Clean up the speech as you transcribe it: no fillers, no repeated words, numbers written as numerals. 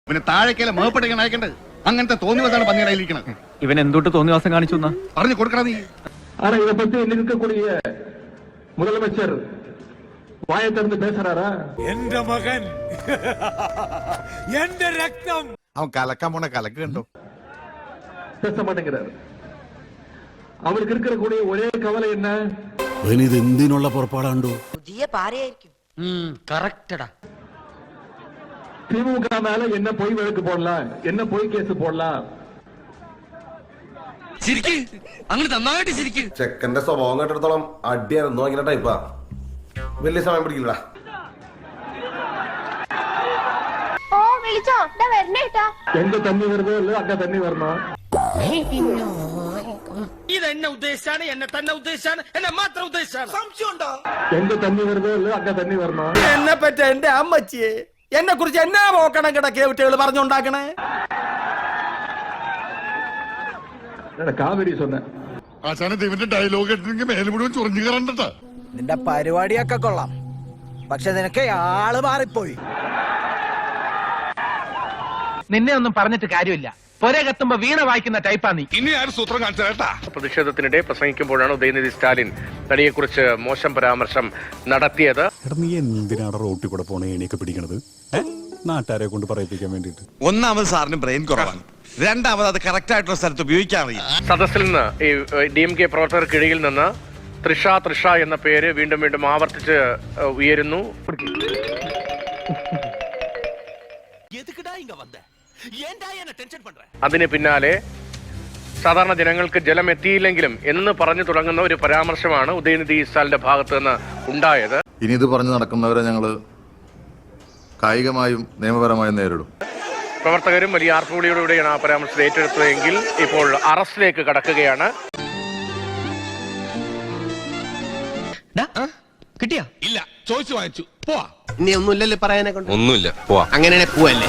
പിന്നെ താഴേക്കല്ല മേപ്പെട്ടിങ്ങനെ അയക്കണ്ടത് അങ്ങനത്തെ തോന്നിവസാണ് പന്നിയിലിരിക്കണത്. ഇവൻ എന്തൊട്ട് തോന്നിവാസം കാണിച്ചു പറഞ്ഞു കൊടുക്കണ നീ. ஆனா இதை பத்தி இருக்கக்கூடிய முதலமைச்சர் வாயை திறந்து பேசுறாரா? എന്റെ മകൻ എന്റെ രക്തം അവൻ കലക്കാൻ പോണ കലക്ക് കണ്ടോ? பேச மாட்டேங்கிறார். அவருக்கு இருக்கக்கூடிய ஒரே கவலை என்ன? ഇത് എന്തിനുള്ള പുറപ്പാടാണ്ടോ? പുതിയ പാരയായിരിക്കും. കറക്റ്റടാ. திமுக மேல என்ன பொய் வழக்கு போடலாம், என்ன பொய் கேஸ் போடலாம். ചെക്കന്റെ സ്വഭാവം കേട്ടിടത്തോളം അടിയായിരുന്നു അങ്ങനെ ടൈപ്പാ. വലിയ സമയം പിടിക്കില്ല. எங்க தண்ணி வருதோ இல்ல அங்க தண்ணி வரணும். ഇതെന്നെ ഉദ്ദേശിച്ചാണ്, എന്നെ തന്നെ ഉദ്ദേശിച്ചാണ്, എന്നെ മാത്രം ഉദ്ദേശിച്ചാണ്. സംശയമുണ്ടോ? எங்க தண்ணி வருதோ இல்ல அங்க தண்ணி வரணும். എന്നെ പറ്റ എന്റെ അമ്മച്ചിയെ എന്നെ കുറിച്ച് എന്നാ പോക്കണം കിടക്കിയ കുട്ടികൾ പറഞ്ഞുണ്ടാക്കണേ. காவிரி சொன்னேன். ഇവന്റെ ഡയലോഗ് കേട്ടിട്ടുണ്ടെങ്കിൽ മേലെ മുഴുവൻ ചൊറിഞ്ഞു കയറണ്ടട്ടാ. നിന്റെ പരിപാടിയൊക്കെ കൊള്ളാം, പക്ഷെ നിനക്ക് ആള് മാറിപ്പോയി. നിന്നെ ഒന്നും പറഞ്ഞിട്ട് കാര്യമില്ല. പൊരെ കത്തുമ്പോ വീണ വായിക്കുന്ന ടൈപ്പാ നീ. ഇനി ആരും സൂത്രം കാണിച്ചാ. പ്രതിഷേധത്തിനിടെ പ്രസംഗിക്കുമ്പോഴാണ് ഉദയനിധി സ്റ്റാലിൻ നടിയെക്കുറിച്ച് മോശം പരാമർശം നടത്തിയത്. നീ എന്തിനാണ് റോട്ടിൽ കൂടെ പോണ ഏണിയൊക്കെ പിടിക്കണത്? നാട്ടുകാരെ കൊണ്ട് പറയിപ്പിക്കാൻ വേണ്ടിട്ട്. ഒന്നാമത് സാറിന് ബ്രെയിൻ കുറവാണ്, രണ്ടാമത് അത് കറക്റ്റ് ആയിട്ടുള്ള സ്ഥലത്ത് ഉപയോഗിക്കാൻ അറിയില്ല. സദസ്സിൽ നിന്ന് ഈ DMK പ്രവർത്തകർക്കിടയിൽ നിന്ന് തൃഷ എന്ന പേര് വീണ്ടും വീണ്ടും ആവർത്തിച്ച് ഉയരുന്നു. അതിന് പിന്നാലെ സാധാരണ ജനങ്ങൾക്ക് ജലം എത്തിയില്ലെങ്കിലും എന്ന് പറഞ്ഞു തുടങ്ങുന്ന ഒരു പരാമർശമാണ് ഉദയനിധി സ്റ്റാലിന്റെ ഭാഗത്ത് നിന്ന് ഉണ്ടായത്. ഇനി ഇത് പറഞ്ഞു നടക്കുന്നവരെ ഞങ്ങള് കായികമായും നിയമപരമായും നേരിടും. പ്രവർത്തകരും വലിയ ആർപ്പുവിളിയോടുകൂടിയാണ് ആ പരാമർശം ഏറ്റെടുത്തതെങ്കിൽ ഇപ്പോൾ അറസ്റ്റിലേക്ക് കടക്കുകയാണ്. കിട്ടിയാ? ഇല്ല, ചോദിച്ചു വാങ്ങിച്ചു. പോവാ. ഇനി ഒന്നുമില്ലല്ലോ പറയാനെ കൊണ്ട്. ഒന്നുമില്ല, പോവാ. അങ്ങനെ പോവല്ലേ.